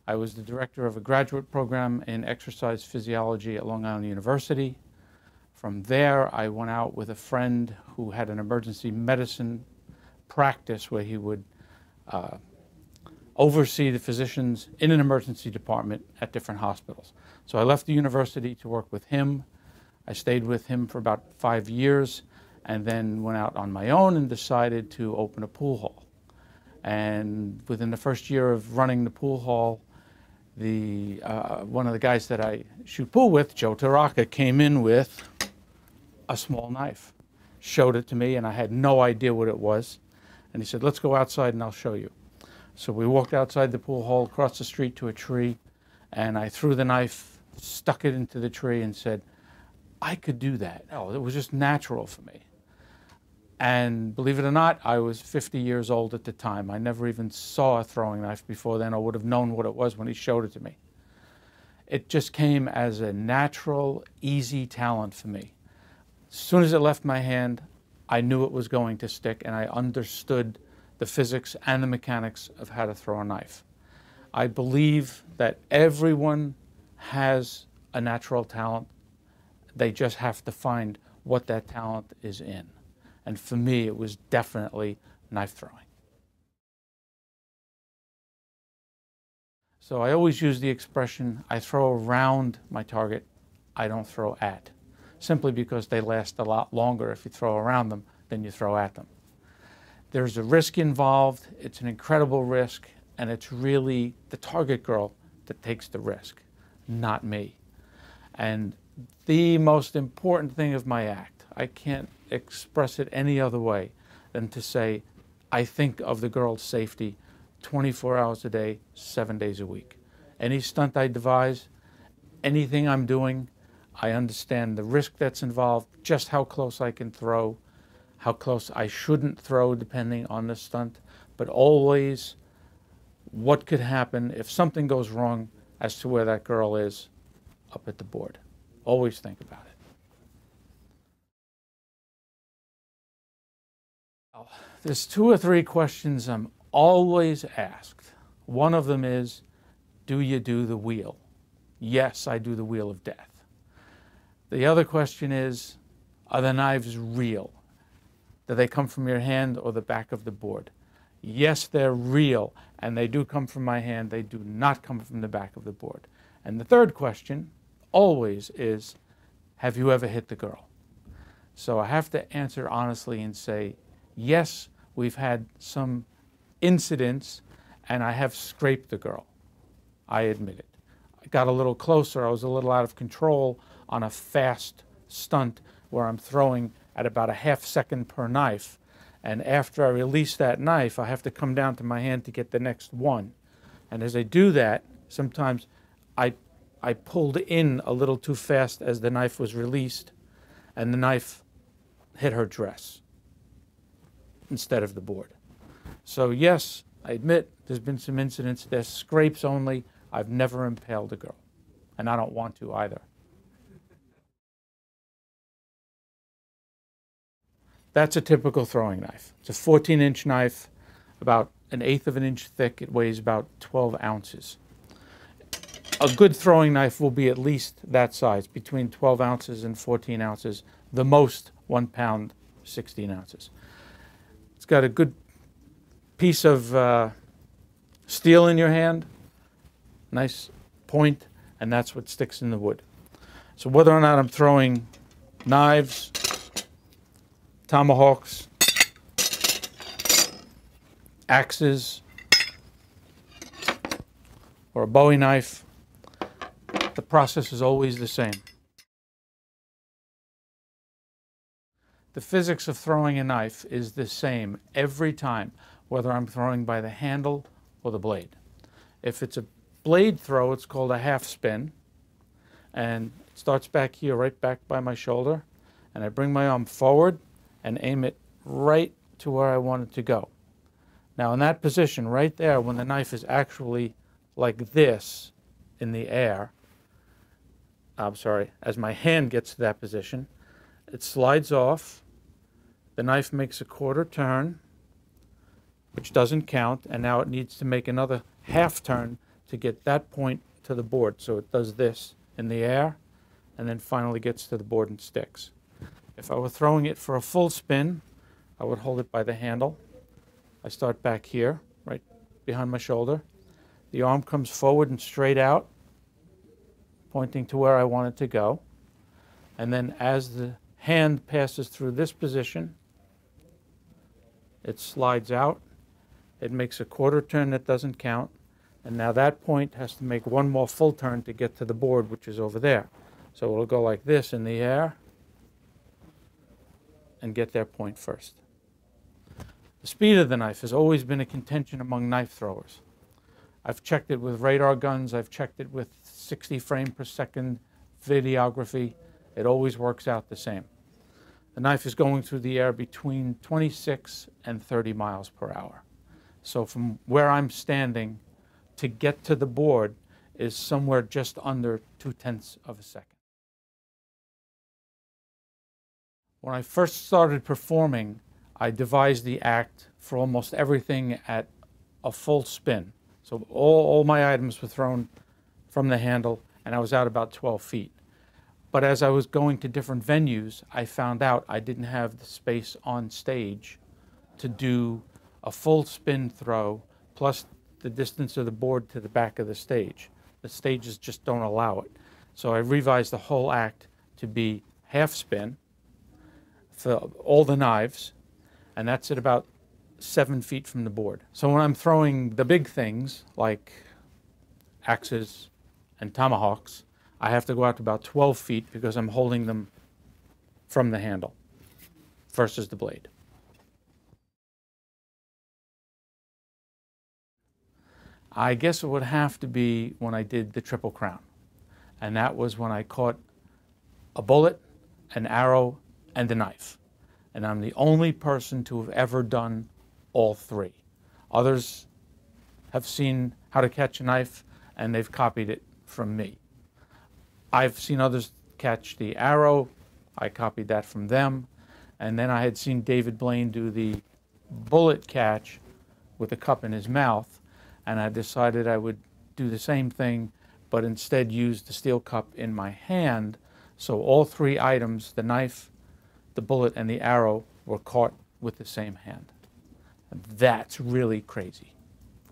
I was the director of a graduate program in exercise physiology at Long Island University. From there, I went out with a friend who had an emergency medicine practice where he would oversee the physicians in an emergency department at different hospitals. So I left the university to work with him. I stayed with him for about 5 years and then went out on my own and decided to open a pool hall. And within the first year of running the pool hall, one of the guys that I shoot pool with, Joe Taraka, came in with a small knife, showed it to me, and I had no idea what it was. And he said, "Let's go outside and I'll show you." So we walked outside the pool hall, across the street to a tree, and I threw the knife, stuck it into the tree, and said, "I could do that." Oh, it was just natural for me. And believe it or not, I was 50 years old at the time. I never even saw a throwing knife before then, or would have known what it was when he showed it to me. It just came as a natural, easy talent for me. As soon as it left my hand, I knew it was going to stick, and I understood the physics and the mechanics of how to throw a knife. I believe that everyone has a natural talent. They just have to find what that talent is in. And for me, it was definitely knife throwing. So I always use the expression, I throw around my target, I don't throw at. Simply because they last a lot longer if you throw around them than you throw at them. There's a risk involved, it's an incredible risk, and it's really the target girl that takes the risk, not me. And the most important thing of my act, I can't express it any other way than to say, I think of the girl's safety 24 hours a day, 7 days a week. Any stunt I devise, anything I'm doing, I understand the risk that's involved, just how close I can throw, how close I shouldn't throw depending on the stunt, but always what could happen if something goes wrong as to where that girl is up at the board. Always think about it. There's 2 or 3 questions I'm always asked. One of them is, do you do the wheel? Yes, I do the wheel of death. The other question is, are the knives real? Do they come from your hand or the back of the board? Yes, they're real, and they do come from my hand. They do not come from the back of the board. And the third question always is, have you ever hit the girl? So I have to answer honestly and say, yes, we've had some incidents, and I have scraped the girl. I admit it. I got a little closer. I was a little out of control on a fast stunt where I'm throwing at about a ½ second per knife. And after I release that knife, I have to come down to my hand to get the next one. And as I do that, sometimes I pulled in a little too fast as the knife was released, and the knife hit her dress instead of the board. So yes, I admit there's been some incidents. They're scrapes only. I've never impaled a girl, and I don't want to either. That's a typical throwing knife. It's a 14-inch knife, about 1/8 of an inch thick. It weighs about 12 ounces. A good throwing knife will be at least that size, between 12 ounces and 14 ounces, the most 1 pound, 16 ounces. It's got a good piece of steel in your hand, nice point, and that's what sticks in the wood. So whether or not I'm throwing knives, tomahawks, axes, or a Bowie knife, the process is always the same. The physics of throwing a knife is the same every time, whether I'm throwing by the handle or the blade. If it's a blade throw, it's called a half spin, and it starts back here, right back by my shoulder, and I bring my arm forward and aim it right to where I want it to go. Now in that position right there, when the knife is actually like this in the air, as my hand gets to that position, it slides off, the knife makes a quarter turn, which doesn't count, and now it needs to make another half turn to get that point to the board. So it does this in the air and then finally gets to the board and sticks. If I were throwing it for a full spin, I would hold it by the handle. I start back here, right behind my shoulder. The arm comes forward and straight out, pointing to where I want it to go. And then as the hand passes through this position, it slides out. It makes a quarter turn that doesn't count. And now that point has to make one more full turn to get to the board, which is over there. So it'll go like this in the air and get their point first. The speed of the knife has always been a contention among knife throwers. I've checked it with radar guns. I've checked it with 60 frame per second videography. It always works out the same. The knife is going through the air between 26 and 30 miles per hour. So from where I'm standing to get to the board is somewhere just under 0.2 of a second. When I first started performing, I devised the act for almost everything at a full spin. So all my items were thrown from the handle, and I was out about 12 feet. But as I was going to different venues, I found out I didn't have the space on stage to do a full spin throw plus the distance of the board to the back of the stage. The stages just don't allow it. So I revised the whole act to be half spin for all the knives, and that's at about 7 feet from the board. So when I'm throwing the big things like axes and tomahawks, I have to go out to about 12 feet because I'm holding them from the handle versus the blade. I guess it would have to be when I did the Triple Crown. And that was when I caught a bullet, an arrow, and a knife. And I'm the only person to have ever done all three. Others have seen how to catch a knife, and they've copied it from me. I've seen others catch the arrow. I copied that from them. And then I had seen David Blaine do the bullet catch with a cup in his mouth. And I decided I would do the same thing, but instead use the steel cup in my hand. So all three items, the knife, the bullet, and the arrow, were caught with the same hand. And that's really crazy.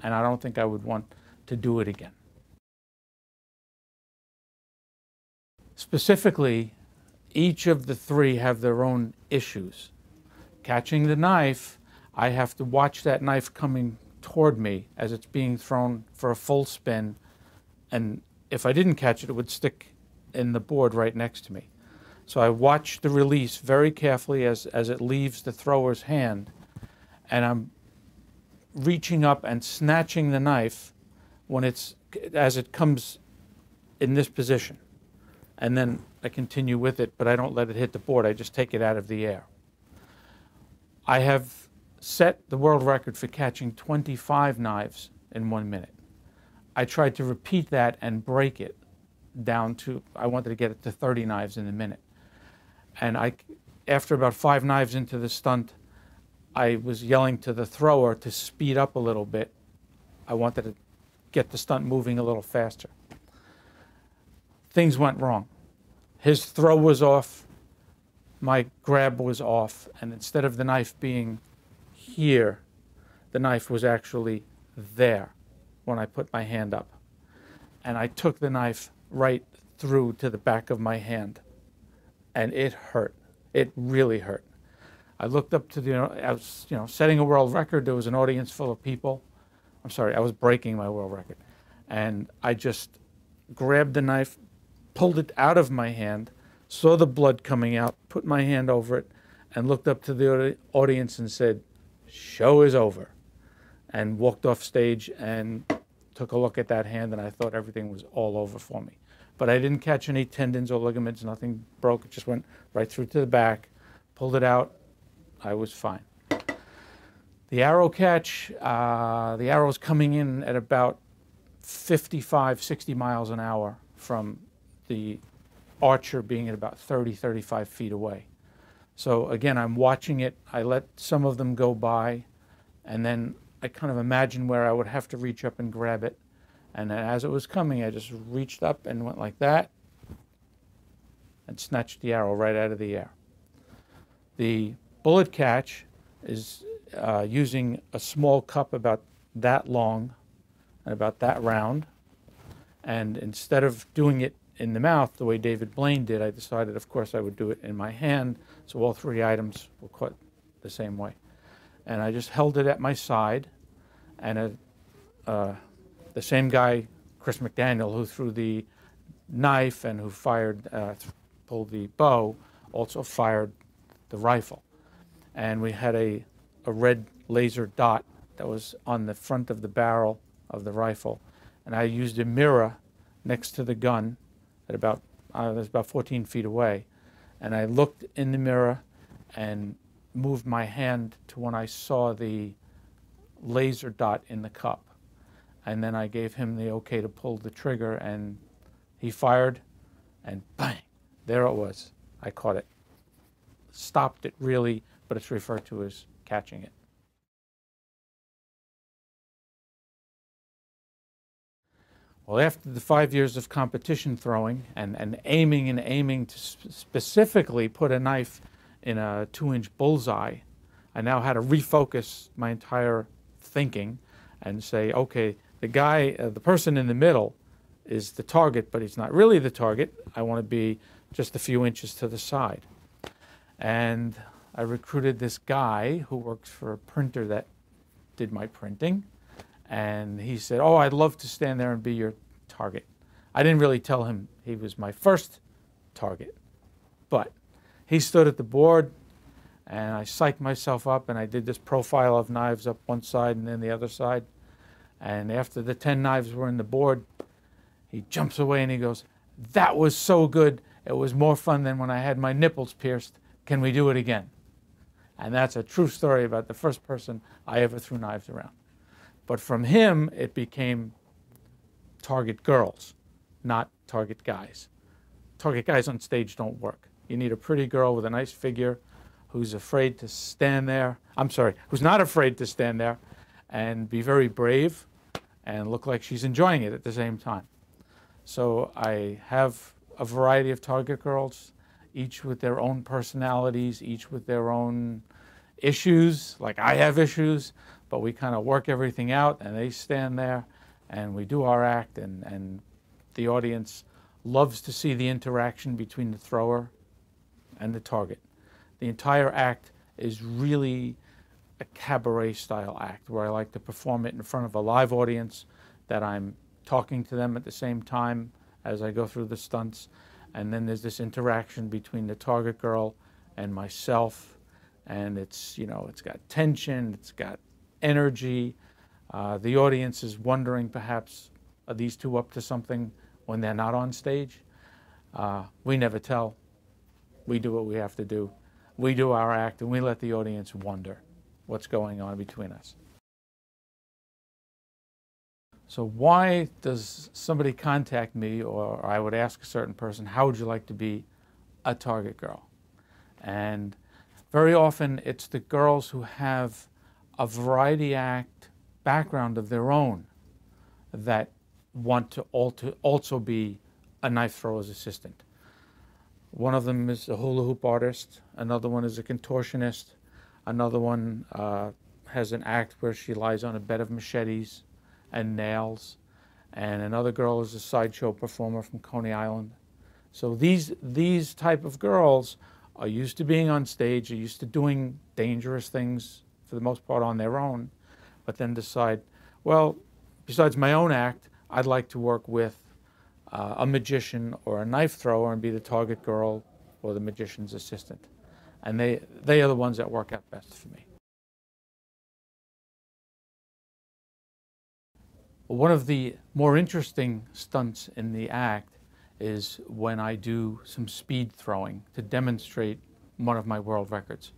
And I don't think I would want to do it again. Specifically, each of the three have their own issues. Catching the knife, I have to watch that knife coming toward me as it's being thrown for a full spin, and if I didn't catch it, it would stick in the board right next to me. So I watch the release very carefully as it leaves the thrower's hand, and I'm reaching up and snatching the knife as it comes in this position. And then I continue with it, but I don't let it hit the board. I just take it out of the air. I have set the world record for catching 25 knives in 1 minute. I tried to repeat that and break it down to, I wanted to get it to 30 knives in a minute. And after about 5 knives into the stunt, I was yelling to the thrower to speed up a little bit. I wanted to get the stunt moving a little faster. Things went wrong. His throw was off, my grab was off, and instead of the knife being here, the knife was actually there when I put my hand up. And I took the knife right through to the back of my hand, and it hurt. It really hurt. I looked up to I was setting a world record. There was an audience full of people. I'm sorry, I was breaking my world record. And I just grabbed the knife, pulled it out of my hand, saw the blood coming out, put my hand over it, and looked up to the audience and said, "Show is over," and walked off stage and took a look at that hand, and I thought everything was all over for me. But I didn't catch any tendons or ligaments, nothing broke. It just went right through to the back, pulled it out, I was fine. The arrow catch, the arrow's coming in at about 55, 60 miles an hour from the archer being at about 30, 35 feet away. So again, I'm watching it. I let some of them go by, and then I kind of imagine where I would have to reach up and grab it. And then as it was coming, I just reached up and went like that and snatched the arrow right out of the air. The bullet catch is using a small cup about that long and about that round. And instead of doing it in the mouth the way David Blaine did, I decided, of course, I would do it in my hand, so all three items were caught the same way. And I just held it at my side, and the same guy, Chris McDaniel, who threw the knife and who fired, pulled the bow, also fired the rifle. And we had a red laser dot that was on the front of the barrel of the rifle. And I used a mirror next to the gun at about, it was about 14 feet away. And I looked in the mirror and moved my hand to when I saw the laser dot in the cup. And then I gave him the okay to pull the trigger, and he fired, and bang, there it was. I caught it. Stopped it really, but it's referred to as catching it. Well, after the 5 years of competition throwing and aiming to specifically put a knife in a 2-inch bullseye, I now had to refocus my entire thinking and say, okay, the guy, the person in the middle is the target, but he's not really the target. I want to be just a few inches to the side. And I recruited this guy who works for a printer that did my printing. And he said, oh, I'd love to stand there and be your target. I didn't really tell him he was my first target. But he stood at the board, and I psyched myself up, and I did this profile of knives up one side and then the other side. And after the 10 knives were in the board, he jumps away and he goes, that was so good. It was more fun than when I had my nipples pierced. Can we do it again? And that's a true story about the first person I ever threw knives around. But from him, it became target girls, not target guys. Target guys on stage don't work. You need a pretty girl with a nice figure who's afraid to stand there. Who's not afraid to stand there and be very brave and look like she's enjoying it at the same time. So I have a variety of target girls, each with their own personalities, each with their own issues, like I have issues, but we kind of work everything out, and they stand there, and we do our act, and the audience loves to see the interaction between the thrower and the target. The entire act is really a cabaret-style act, where I like to perform it in front of a live audience, that I'm talking to them at the same time as I go through the stunts, and then there's this interaction between the target girl and myself, and it's, you know, it's got tension, it's got energy. The audience is wondering, perhaps, are these two up to something when they're not on stage? We never tell. We do what we have to do. We do our act, and we let the audience wonder what's going on between us. So why does somebody contact me, or I would ask a certain person, how would you like to be a target girl? And very often it's the girls who have a variety act background of their own that want to also be a knife thrower's assistant. One of them is a hula hoop artist, another one is a contortionist, another one has an act where she lies on a bed of machetes and nails, and another girl is a sideshow performer from Coney Island. So these type of girls are used to being on stage, are used to doing dangerous things for the most part on their own, but then decide, well, besides my own act, I'd like to work with a magician or a knife thrower and be the target girl or the magician's assistant. And they are the ones that work out best for me. One of the more interesting stunts in the act is when I do some speed throwing to demonstrate one of my world records.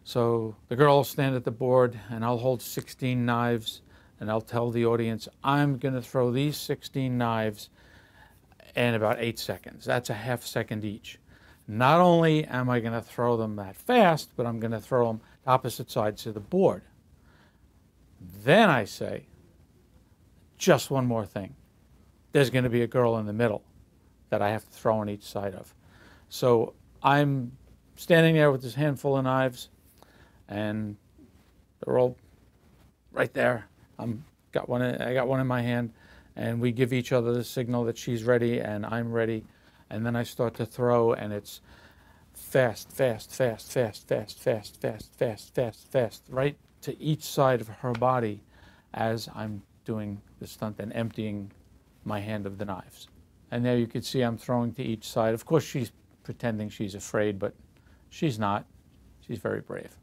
So the girl will stand at the board, and I'll hold 16 knives, and I'll tell the audience, I'm going to throw these 16 knives in about 8 seconds. That's a half second each. Not only am I going to throw them that fast, but I'm going to throw them opposite sides of the board. Then I say, just one more thing. there's going to be a girl in the middle that I have to throw on each side of. So I'm standing there with this handful of knives, and they're all right there. I got one in my hand, and we give each other the signal that she's ready and I'm ready. And then I start to throw, and it's fast, fast, fast, fast, fast, fast, fast, fast, fast, fast, right to each side of her body as I'm doing the stunt and emptying my hand of the knives. And there you can see I'm throwing to each side. Of course, she's pretending she's afraid, but she's not. She's very brave.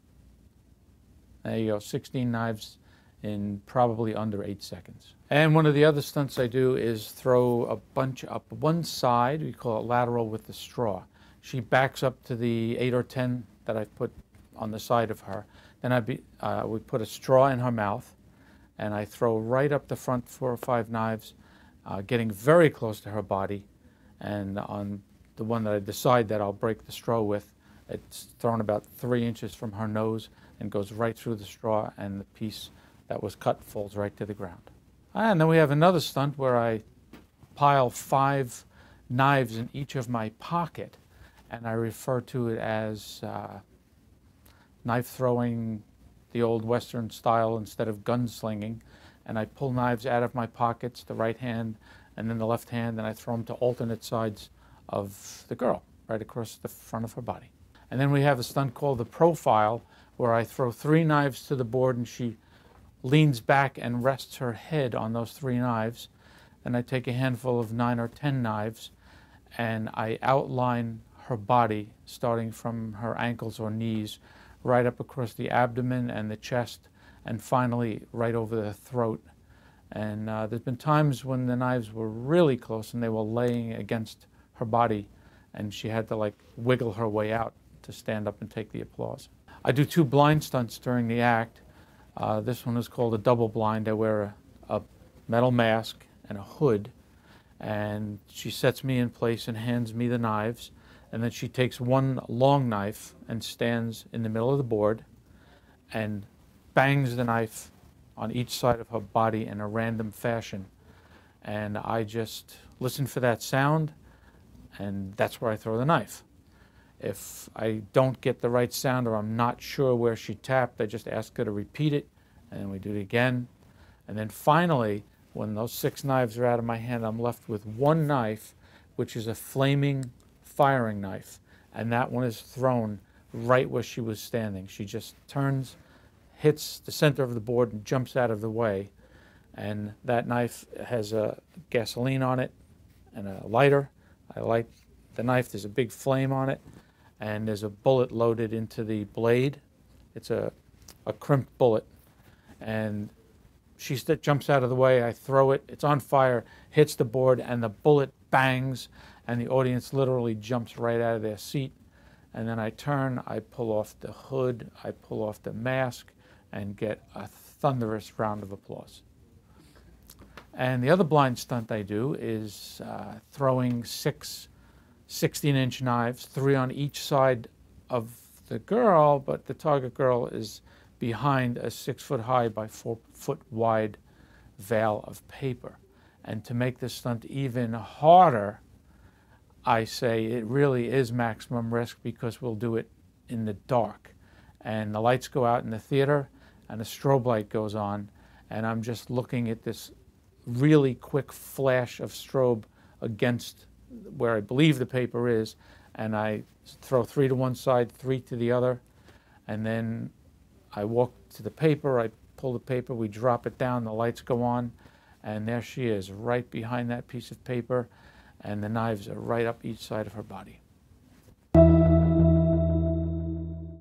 There you go, 16 knives in probably under 8 seconds. And one of the other stunts I do is throw a bunch up one side. We call it lateral with the straw. She backs up to the 8 or 10 that I've put on the side of her. Then we put a straw in her mouth, and I throw right up the front 4 or 5 knives, getting very close to her body. And on the one that I decide that I'll break the straw with, it's thrown about 3 inches from her nose and goes right through the straw, and the piece that was cut falls right to the ground. And then we have another stunt where I pile 5 knives in each of my pocket, and I refer to it as knife throwing the old Western style instead of gunslinging. And I pull knives out of my pockets, the right hand and then the left hand, and I throw them to alternate sides of the girl, right across the front of her body. And then we have a stunt called the profile, where I throw 3 knives to the board, and she leans back and rests her head on those 3 knives. Then I take a handful of 9 or 10 knives, and I outline her body, starting from her ankles or knees, right up across the abdomen and the chest, and finally right over the throat. And there's been times when the knives were really close and they were laying against her body, and she had to like wiggle her way out to stand up and take the applause. I do 2 blind stunts during the act. This one is called a double blind. I wear a metal mask and a hood, and she sets me in place and hands me the knives, and then she takes one long knife and stands in the middle of the board and bangs the knife on each side of her body in a random fashion. And I just listen for that sound, and that's where I throw the knife. If I don't get the right sound or I'm not sure where she tapped, I just ask her to repeat it, and then we do it again. And then finally, when those 6 knives are out of my hand, I'm left with 1 knife, which is a flaming firing knife, and that one is thrown right where she was standing. She just turns, hits the center of the board, and jumps out of the way. And that knife has a gasoline on it and a lighter. I light the knife, there's a big flame on it, and there's a bullet loaded into the blade. It's a crimped bullet. And she jumps out of the way, I throw it, it's on fire, hits the board, and the bullet bangs, and the audience literally jumps right out of their seat. And then I turn, I pull off the hood, I pull off the mask, and get a thunderous round of applause. And the other blind stunt I do is throwing 6 16-inch knives, 3 on each side of the girl, but the target girl is behind a 6-foot-high by 4-foot-wide veil of paper. And to make this stunt even harder, I say it really is maximum risk, because we'll do it in the dark. And the lights go out in the theater, and a strobe light goes on, and I'm just looking at this really quick flash of strobe against where I believe the paper is, and I throw 3 to one side, 3 to the other, and then I walk to the paper, I pull the paper, we drop it down, the lights go on, and there she is, right behind that piece of paper, and the knives are right up each side of her body.